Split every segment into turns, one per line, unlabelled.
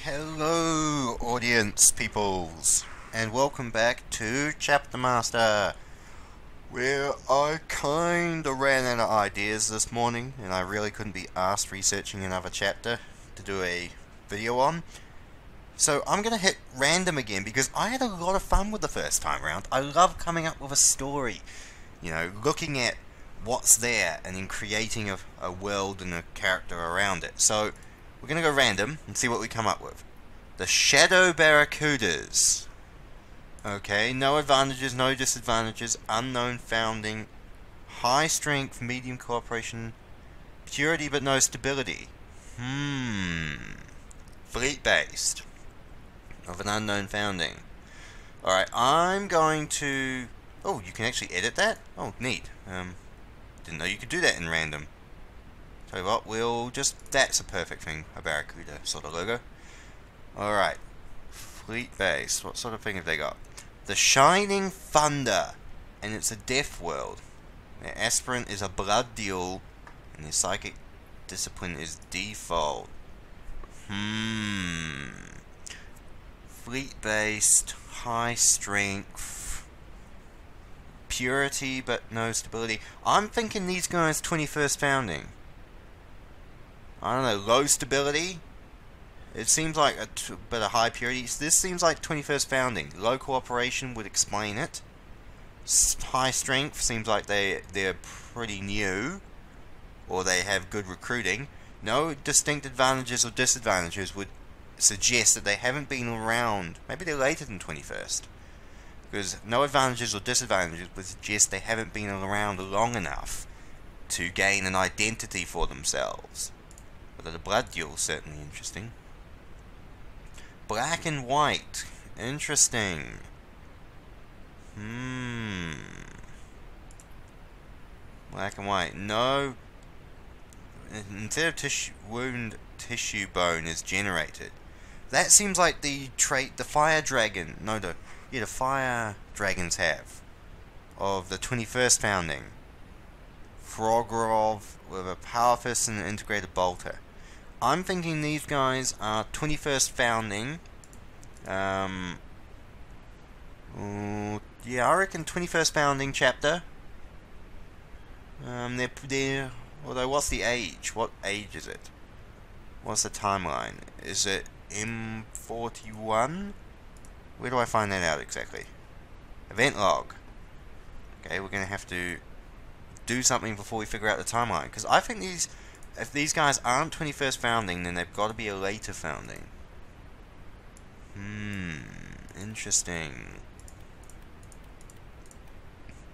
Hello, audience peoples, and welcome back to Chapter Master, where I kinda ran out of ideas this morning, and I really couldn't be asked researching another chapter to do a video on. So I'm gonna hit random again because I had a lot of fun with the first time round. I love coming up with a story, looking at what's there and then creating a world and a character around it. So we're going to go random and see what we come up with. The Shadow Barracudas. Okay, no advantages, no disadvantages, unknown founding, high strength, medium cooperation, purity but no stability. Fleet based. Of an unknown founding. Alright, I'm going to... Oh, you can actually edit that? Oh, neat. Didn't know you could do that in random. Tell you what, we'll just... That's a perfect thing, a Barracuda sort of logo. Alright. Fleet base. What sort of thing have they got? The Shining Thunder. And it's a death world. Their aspirant is a blood deal. And their psychic discipline is default. Fleet based. High strength. Purity but no stability. I'm thinking these guys 21st founding. I don't know, low stability? It seems like a bit of high purity. This seems like 21st founding. Low cooperation would explain it. High strength seems like they're pretty new. Or they have good recruiting. No distinct advantages or disadvantages would suggest that they haven't been around. Maybe they're later than 21st. Because no advantages or disadvantages would suggest they haven't been around long enough to gain an identity for themselves. But the blood deal is certainly interesting. Black and white. Interesting. Black and white. No. Instead of wound, tissue bone is generated. That seems like the trait the fire dragon. No, the fire dragons have. Of the 21st founding. Frogrov with a power fist and an integrated bolter. I'm thinking these guys are 21st founding. Yeah, I reckon 21st founding chapter. Although, what's the age? What age is it? What's the timeline? Is it M41? Where do I find that out exactly? Event log. Okay, we're going to have to do something before we figure out the timeline. Because I think if these guys aren't 21st founding, then they've got to be a later founding. Interesting.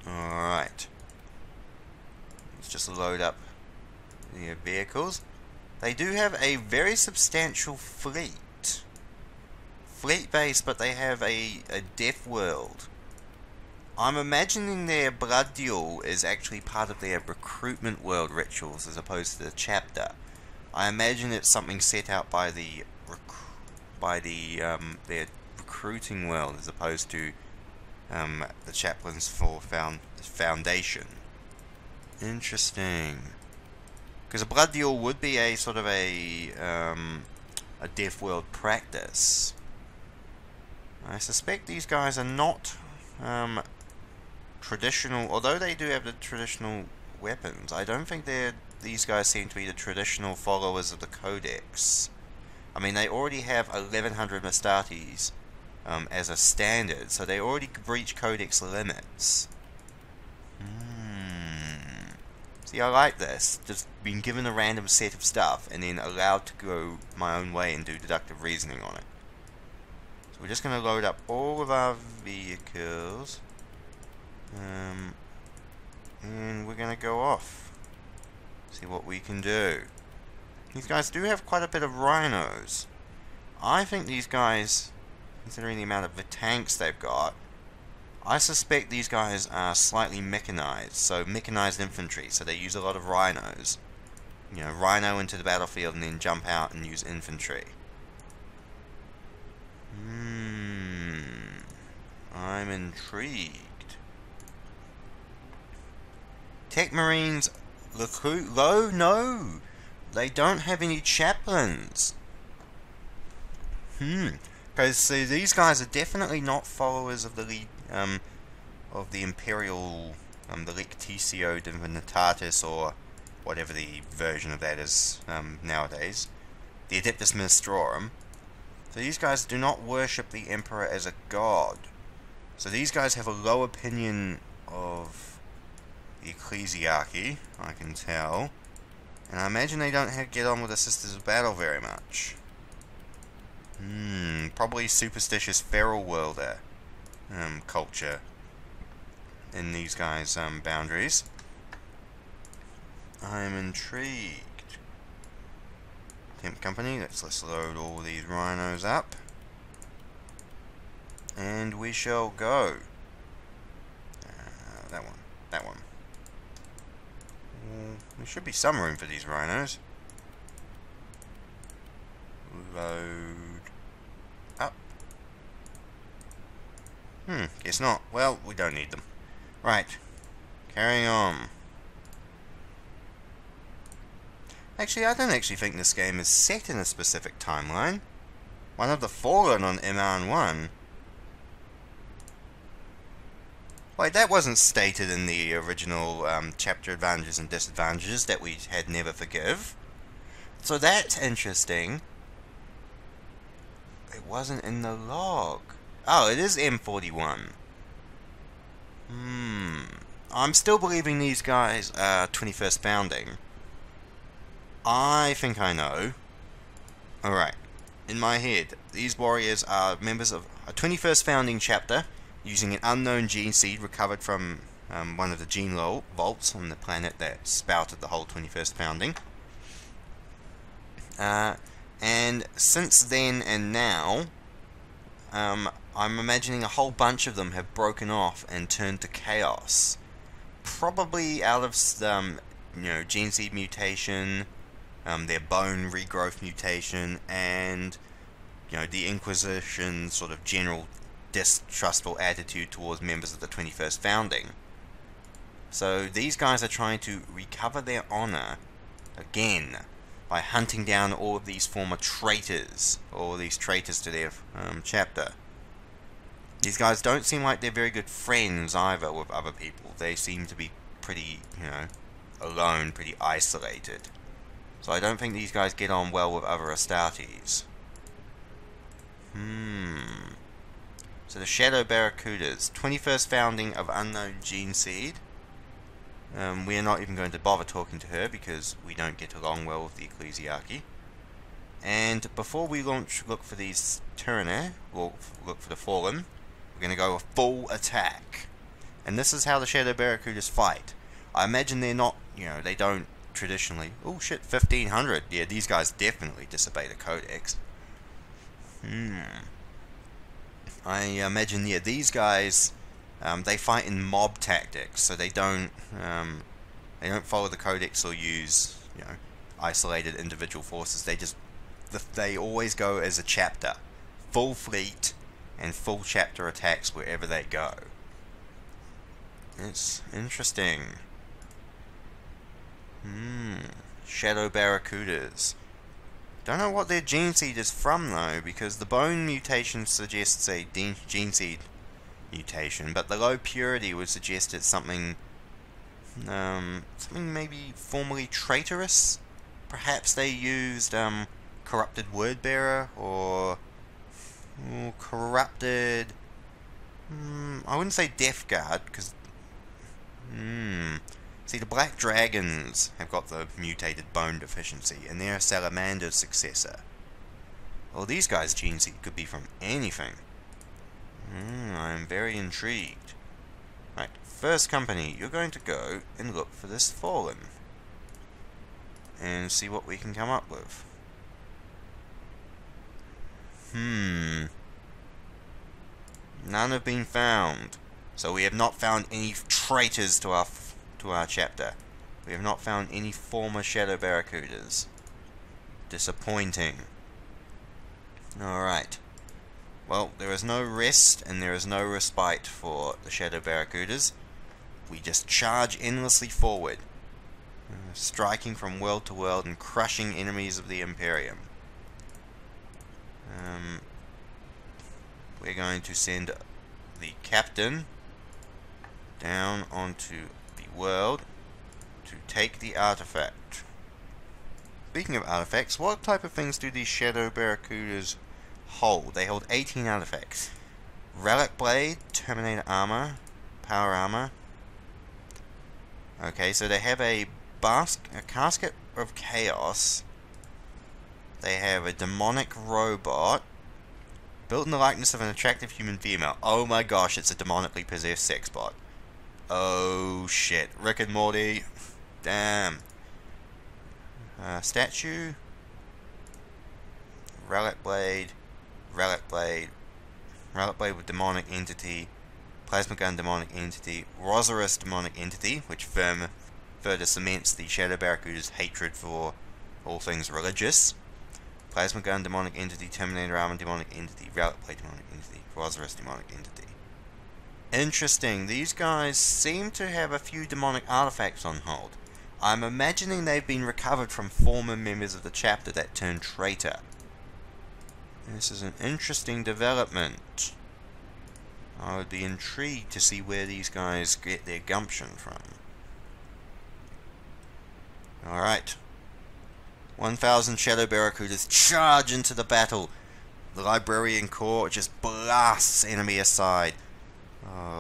Alright. Let's just load up the vehicles. They do have a very substantial fleet. Fleet base, but they have a death world. I'm imagining their blood deal is actually part of their recruitment world rituals as opposed to the chapter. I imagine it's something set out by their recruiting world as opposed to the chaplains for foundation. Interesting. Because a blood deal would be a sort of a death world practice. I suspect these guys are not traditional, although they do have the traditional weapons. I don't think these guys seem to be the traditional followers of the Codex. I mean, they already have 1100 Mastates as a standard, so they already breach Codex limits. See, I like this. Just being given a random set of stuff and then allowed to go my own way and do deductive reasoning on it. So we're just going to load up all of our vehicles. And we're going to go off. See what we can do. These guys do have quite a bit of rhinos. I think these guys, considering the amount of the tanks they've got, I suspect these guys are slightly mechanized. So mechanized infantry. So they use a lot of rhinos. Rhino into the battlefield and then jump out and use infantry. I'm intrigued. Tech Marines, low? No! They don't have any chaplains. Because see, these guys are definitely not followers of of the Imperial, the Lectitio Divinitatis, or whatever the version of that is nowadays, the Adeptus Ministrorum. So these guys do not worship the Emperor as a god. So these guys have a low opinion of the Ecclesiarchy, I can tell. And I imagine they don't get on with the Sisters of Battle very much. Probably superstitious feral worlder culture in these guys' boundaries. I'm intrigued. Temp Company, let's load all these rhinos up. And we shall go. That one. That one. There should be some room for these rhinos. Load up. Guess not. Well, we don't need them. Right. Carrying on. Actually, I don't actually think this game is set in a specific timeline. One of the Fallen on MR1. Wait, that wasn't stated in the original chapter advantages and disadvantages that we had Never Forgive. So that's interesting. It wasn't in the log. Oh, it is M41. I'm still believing these guys are 21st Founding. I think I know. Alright. In my head, these warriors are members of a 21st Founding chapter using an unknown gene seed recovered from one of the gene vaults on the planet that spouted the whole 21st Founding. And since then and now, I'm imagining a whole bunch of them have broken off and turned to chaos. Probably out of, gene seed mutation, their bone regrowth mutation, and, the Inquisition sort of general distrustful attitude towards members of the 21st Founding. So these guys are trying to recover their honor again by hunting down all of these former traitors, all of these traitors to their chapter. These guys don't seem like they're very good friends either with other people. They seem to be pretty, alone, pretty isolated. So I don't think these guys get on well with other Astartes. So the Shadow Barracudas, 21st Founding of Unknown Gene Seed. We are not even going to bother talking to her because we don't get along well with the Ecclesiarchy. And before we look for these Tyranny, or look for the Fallen, we're going to go a full attack. And this is how the Shadow Barracudas fight. I imagine they're not, they don't traditionally... Oh shit, 1500. Yeah, these guys definitely disobey the Codex. I imagine, these guys, they fight in mob tactics, so they don't follow the Codex or use, isolated individual forces. They always go as a chapter, full fleet and full chapter attacks wherever they go. It's interesting. Shadow Barracudas. Don't know what their gene seed is from though, because the bone mutation suggests a gene seed mutation, but the low purity would suggest it's something maybe formerly traitorous. Perhaps they used corrupted word bearer or corrupted. I wouldn't say Death Guard because. See, the Black Dragons have got the mutated bone deficiency, and they're a Salamander's successor. Well, these guys' gene seed could be from anything. I'm very intrigued. Right, first company, you're going to go and look for this Fallen. And see what we can come up with. None have been found. So we have not found any traitors to our chapter. We have not found any former Shadow Barracudas. Disappointing. Alright. Well, there is no rest and there is no respite for the Shadow Barracudas. We just charge endlessly forward, striking from world to world and crushing enemies of the Imperium. we're going to send the captain down onto the world to take the artifact. Speaking of artifacts, what type of things do these Shadow Barracudas hold? They hold 18 artifacts. Relic Blade, Terminator Armor, Power Armor. Okay, so they have a Casket of Chaos. They have a Demonic Robot, built in the likeness of an attractive human female. Oh my gosh, it's a demonically possessed sex bot. Oh shit. Rick and Morty. Damn. Statue. Relic Blade. Relic Blade. Relic Blade with Demonic Entity. Plasma Gun Demonic Entity. Rosarus Demonic Entity, which further cements the Shadow Barracuda's hatred for all things religious. Plasma Gun Demonic Entity. Terminator Armor Demonic Entity. Relic Blade Demonic Entity. Rosarus Demonic Entity. Interesting. These guys seem to have a few demonic artifacts on hold. I'm imagining they've been recovered from former members of the chapter that turned traitor. This is an interesting development. I would be intrigued to see where these guys get their gumption from. Alright. 1,000 Shadow Barracudas charge into the battle. The Librarian Corps just blasts enemy aside.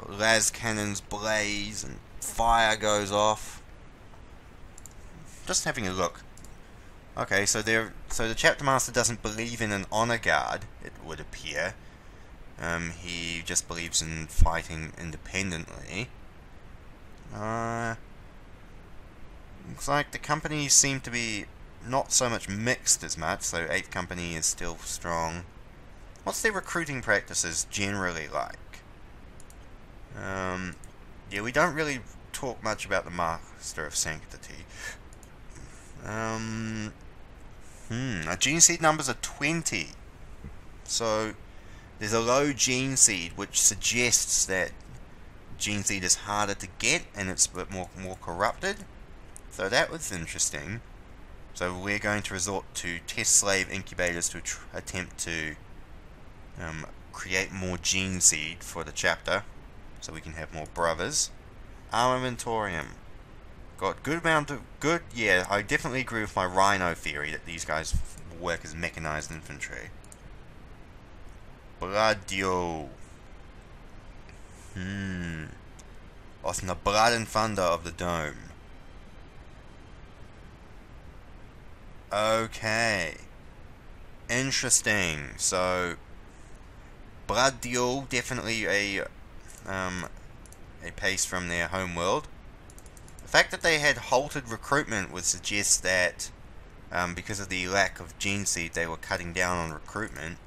Las cannons blaze and fire goes off. Just having a look. Okay, so the Chapter Master doesn't believe in an honor guard, it would appear. He just believes in fighting independently. Looks like the companies seem to be not so much mixed as much, so 8th Company is still strong. What's their recruiting practices generally like? Yeah, we don't really talk much about the Master of Sanctity. Our gene seed numbers are 20. So, there's a low gene seed, which suggests that gene seed is harder to get, and it's a bit more corrupted. So that was interesting. So we're going to resort to test slave incubators to attempt to create more gene seed for the chapter, so we can have more brothers. Armamentorium. Got good amount of good. Yeah, I definitely agree with my Rhino theory that these guys work as mechanized infantry. Bladio. What's in the blood and thunder of the dome? Okay. Interesting. So, Blood Duel, definitely a pace from their homeworld. The fact that they had halted recruitment would suggest that because of the lack of gene seed, they were cutting down on recruitment.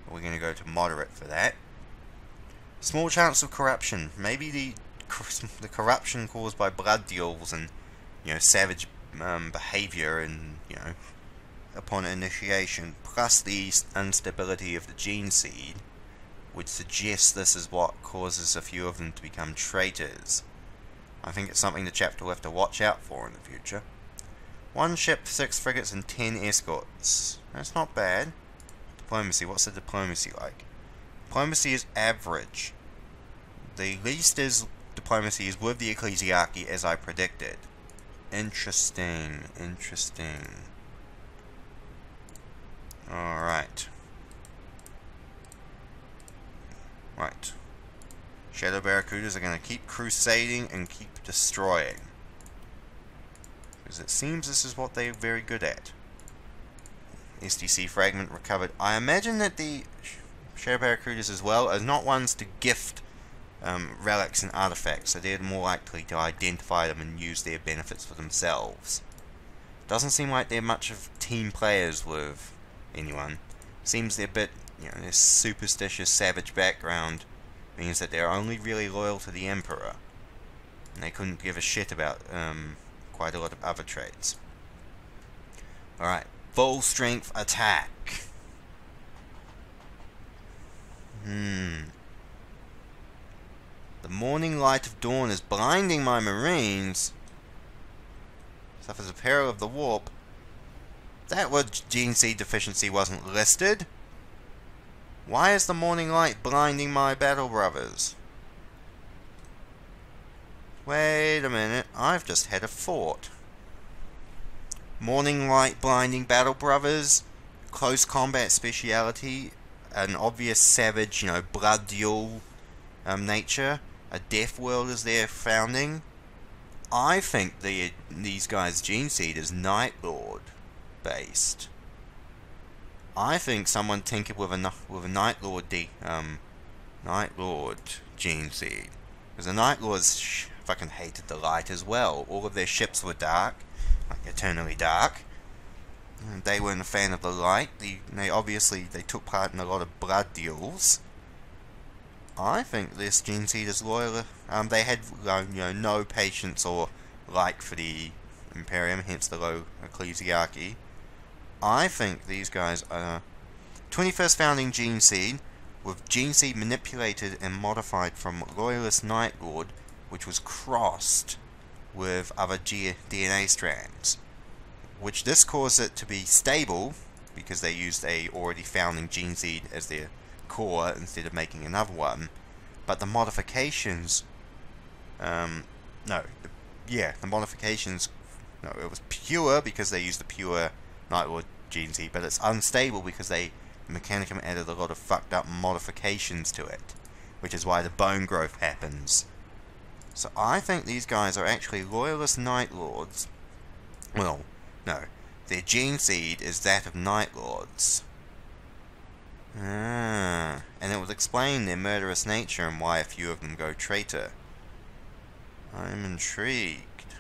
We're going to go to moderate for that. Small chance of corruption. Maybe the corruption caused by blood duels and savage behavior and upon initiation, plus the instability of the gene seed, would suggest this is what causes a few of them to become traitors. I think it's something the chapter will have to watch out for in the future. 1 ship, 6 frigates, and 10 escorts. That's not bad. Diplomacy. What's the diplomacy like? Diplomacy is average. The least diplomacy is with the Ecclesiarchy, as I predicted. Interesting. Interesting. Alright. Right. Shadow Barracudas are going to keep crusading and keep destroying. Because it seems this is what they're very good at. STC fragment recovered. I imagine that the Shadow Barracudas as well are not ones to gift relics and artifacts, so they're more likely to identify them and use their benefits for themselves. Doesn't seem like they're much of team players with anyone. Seems they're a bit, their superstitious savage background means that they're only really loyal to the Emperor. And they couldn't give a shit about quite a lot of other traits. Alright, full strength attack. The morning light of dawn is blinding my marines. Suffers a peril of the warp. That was gene seed deficiency wasn't listed. Why is the morning light blinding my battle brothers? Wait a minute, I've just had a thought. Morning light blinding battle brothers, close combat speciality, an obvious savage, blood duel nature, a death world is their founding. I think these guys' gene seed is Night Lord based. I think someone tinkered with a Night Lord gene seed, because the Night Lords fucking hated the light as well. All of their ships were dark, like eternally dark. And they weren't a fan of the light. They took part in a lot of blood duels. I think this gene seed is loyal. They had no patience or like for the Imperium, hence the low ecclesiarchy. I think these guys are 21st founding gene seed, with gene seed manipulated and modified from Loyalist Night Lord, which was crossed with other DNA strands, which this caused it to be stable because they used a already founding gene seed as their core instead of making another one. But the modifications, the modifications, it was pure because they used the pure Night Lord gene seed, but it's unstable because Mechanicum added a lot of fucked up modifications to it, which is why the bone growth happens. So I think these guys are actually Loyalist Night Lords. Well, no, their gene seed is that of Night Lords. And it would explain their murderous nature and why a few of them go traitor. I'm intrigued.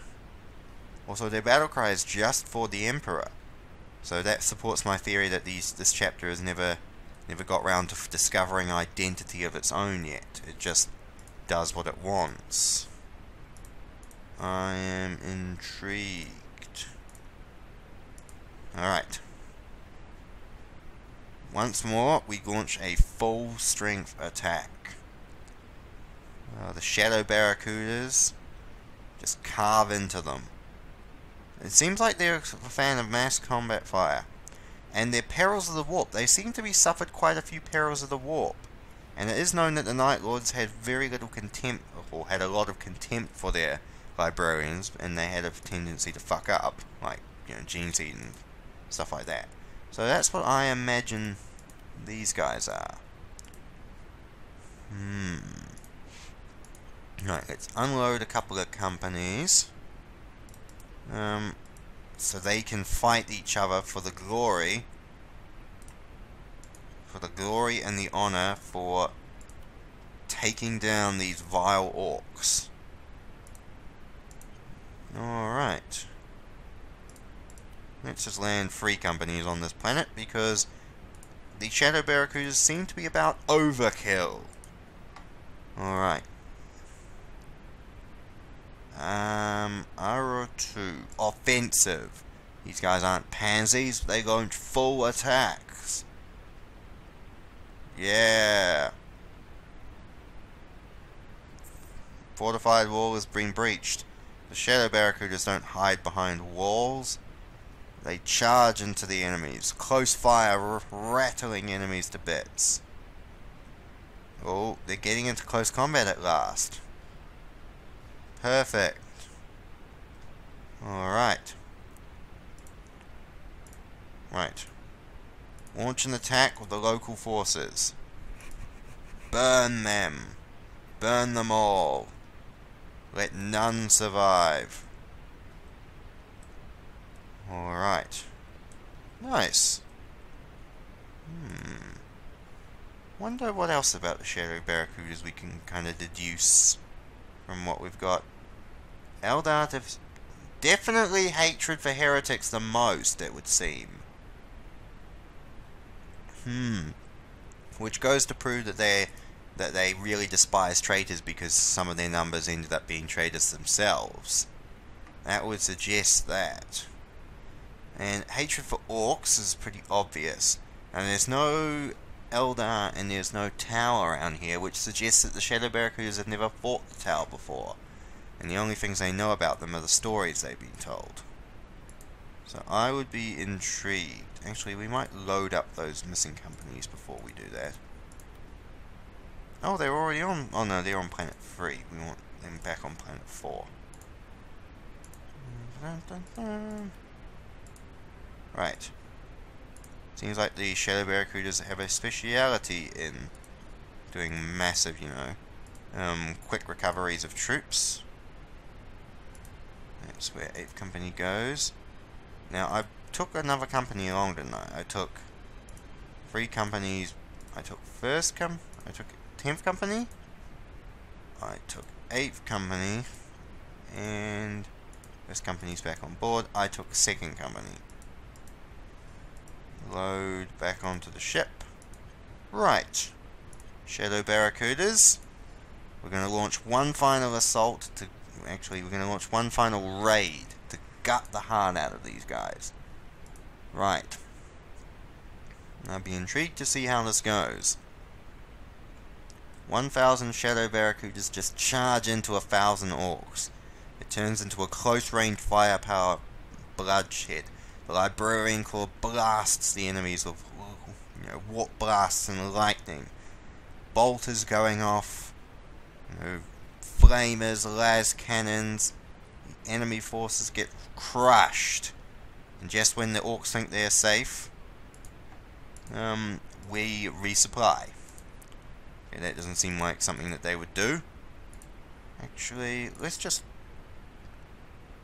Also, their battle cry is just for the Emperor. So that supports my theory that this chapter has never got round to discovering identity of its own yet. It just does what it wants. I am intrigued. Alright. Once more, we launch a full-strength attack. The Shadow Barracudas just carve into them. It seems like they're a fan of mass combat fire. And their perils of the warp. They seem to be suffered quite a few perils of the warp. And it is known that the Night Lords had very little contempt, or had a lot of contempt for their librarians, and they had a tendency to fuck up, like, gene seed and stuff like that. So that's what I imagine these guys are. Right, let's unload a couple of companies. So they can fight each other for the glory. For the glory and the honor for taking down these vile orcs. Alright. Let's just land 3 companies on this planet, because the Shadow Barracudas seem to be about overkill. Alright. Arrow 2. Offensive. These guys aren't pansies, they launch full attacks. Yeah. Fortified wall has been breached. The Shadow Barracudas don't hide behind walls. They charge into the enemies. Close fire, rattling enemies to bits. Oh, they're getting into close combat at last. Perfect. Alright. Right. Launch an attack with the local forces. Burn them. Burn them all. Let none survive. Alright. Nice. Wonder what else about the Shadow Barracudas we can kind of deduce from what we've got. Eldar have definitely hatred for heretics the most, it would seem. Which goes to prove that they really despise traitors, because some of their numbers ended up being traitors themselves. That would suggest that. And hatred for orcs is pretty obvious. And there's no Eldar and there's no tower around here, which suggests that the Shadow Barracudas have never fought the tower before. And the only things they know about them are the stories they've been told. So I would be intrigued. Actually, we might load up those missing companies before we do that. Oh, they're already on. Oh no, they're on planet 3. We want them back on planet 4. Dun, dun, dun. Right. Seems like the Shadow Barracudas have a speciality in doing massive, quick recoveries of troops. That's where 8th Company goes. Now, I took another company along, didn't I? I took 3 companies. I took I took 10th Company. I took 8th Company. And 1st Company's back on board. I took 2nd Company. Load back onto the ship. Right. Shadow Barracudas. We're going to launch one final assault to... Actually, we're going to launch one final raid to gut the heart out of these guys. Right. I'll be intrigued to see how this goes. 1,000 Shadow Barracudas just charge into 1,000 orcs. It turns into a close-range firepower bloodshed. The Librarian Corps blasts the enemies with, warp blasts and lightning. Bolters going off. Flamers, las cannons. The enemy forces get crushed. And just when the orcs think they're safe, we resupply. Okay, that doesn't seem like something that they would do. Actually, let's just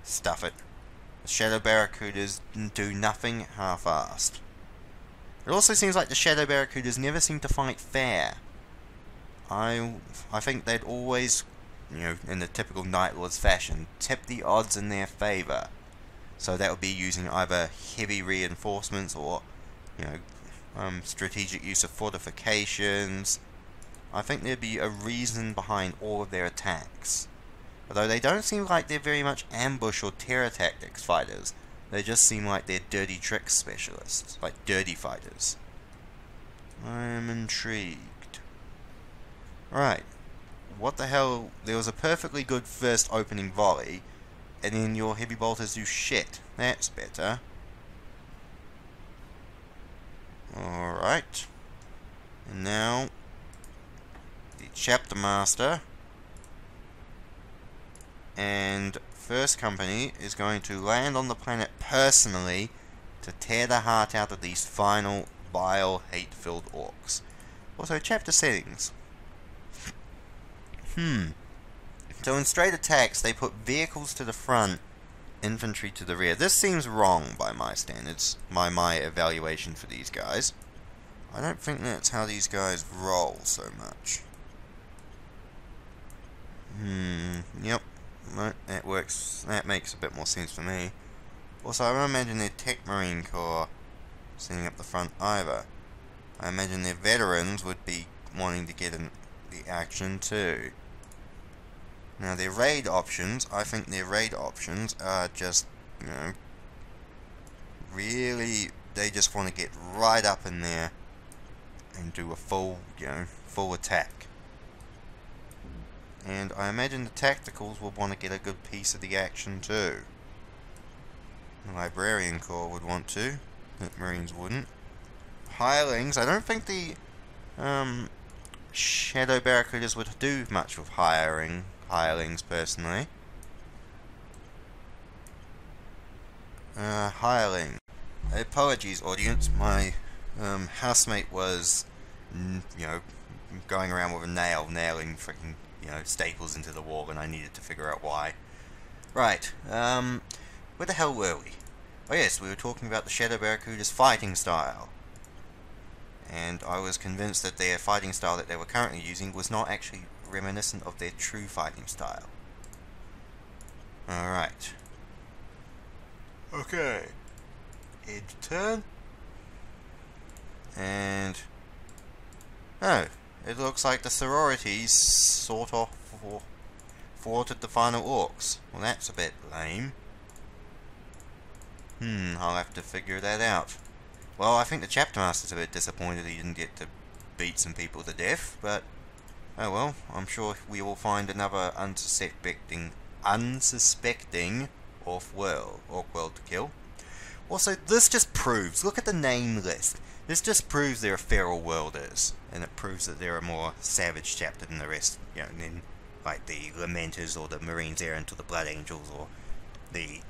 stuff it. The Shadow Barracudas do nothing half-assed. It also seems like the Shadow Barracudas never seem to fight fair. I think they'd always, in the typical Night Lords fashion, tip the odds in their favour. So that would be using either heavy reinforcements or, strategic use of fortifications. I think there'd be a reason behind all of their attacks. Although they don't seem like they're very much ambush or terror tactics fighters. They just seem like they're dirty tricks specialists. Like dirty fighters. I'm intrigued. Right. What the hell? There was a perfectly good first opening volley. And then your heavy bolters do shit. That's better. Alright. And now... the Chapter Master... and 1st Company is going to land on the planet personally to tear the heart out of these final, vile, hate-filled orcs. Also, chapter settings. So in straight attacks, they put vehicles to the front, infantry to the rear. This seems wrong by my standards, my evaluation for these guys. I don't think that's how these guys roll so much. Yep. Right, that works. That makes a bit more sense for me. Also, I don't imagine their Tech Marine Corps setting up the front either. I imagine their veterans would be wanting to get in the action too. Now, their raid options, I think their raid options are just, really, they just want to get right up in there and do a full, full attack. And I imagine the tacticals will want to get a good piece of the action too. The Librarian Corps would want to. The Marines wouldn't. Hirelings, I don't think the Shadow Barracudas would do much with hirelings personally. Hireling. Apologies, audience. My housemate was, going around with a nail, nailing freaking staples into the wall, and I needed to figure out why. Right, where the hell were we? Oh yes, we were talking about the Shadow Barracuda's fighting style. And I was convinced that their fighting style that they were currently using was not actually reminiscent of their true fighting style. Alright. Okay. Edge turn. And... oh. It looks like the sororities sort of thwarted the final orcs. Well, that's a bit lame. I'll have to figure that out. Well, I think the Chapter Master's a bit disappointed he didn't get to beat some people to death, but... oh well, I'm sure we will find another unsuspecting orc world to kill. Also, this just proves, look at the name list. This just proves they're feral worlders, and it proves that they're a more savage chapter than the rest, you know, than like the Lamenters or the Marines Errant or the Blood Angels or the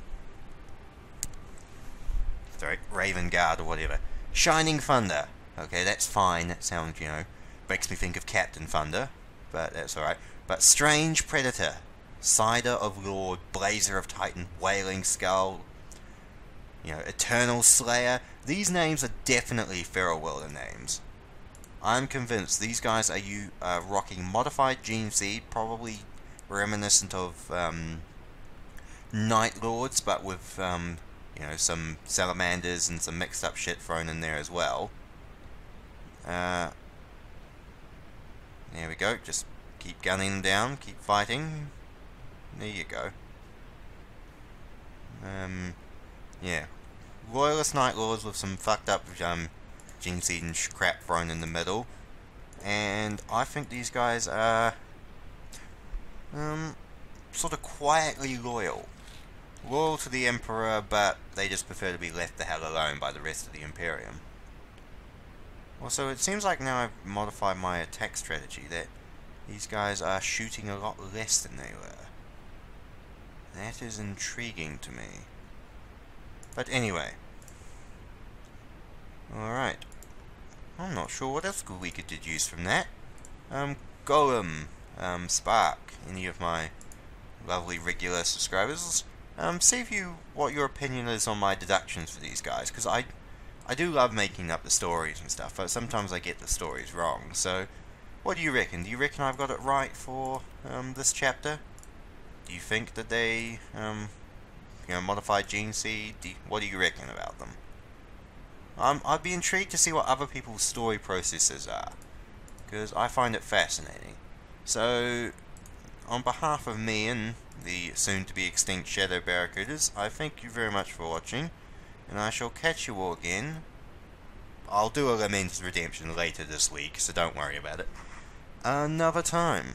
Raven Guard or whatever. Shining Thunder. Okay, that's fine. That sounds, you know, makes me think of Captain Thunder, but that's alright. But Strange Predator, Cider of Lord, Blazer of Titan, Wailing Skull, you know, Eternal Slayer. These names are definitely feral worlder names. I'm convinced these guys are rocking modified gene seed, probably reminiscent of Night Lords, but with you know, some salamanders and some mixed up shit thrown in there as well. There we go. Just keep gunning them down, keep fighting. There you go. Yeah. Royalist Night Lords with some fucked up gene seed and crap thrown in the middle. And I think these guys are sort of quietly loyal. Loyal to the Emperor, but they just prefer to be left the hell alone by the rest of the Imperium. Also, it seems like now I've modified my attack strategy that these guys are shooting a lot less than they were. That is intriguing to me. But anyway. Alright. I'm not sure what else we could deduce from that. Golem, Spark, any of my lovely regular subscribers, see what your opinion is on my deductions for these guys, because I do love making up the stories and stuff, but sometimes I get the stories wrong. So, what do you reckon? Do you reckon I've got it right for this chapter? Do you think that they you know, modified gene seed? What do you reckon about them? I'd be intrigued to see what other people's story processes are, because I find it fascinating. So, on behalf of me and the soon-to-be extinct Shadow Barracudas, I thank you very much for watching, and I shall catch you all again. I'll do a Lamented Redemption later this week, so don't worry about it. Another time.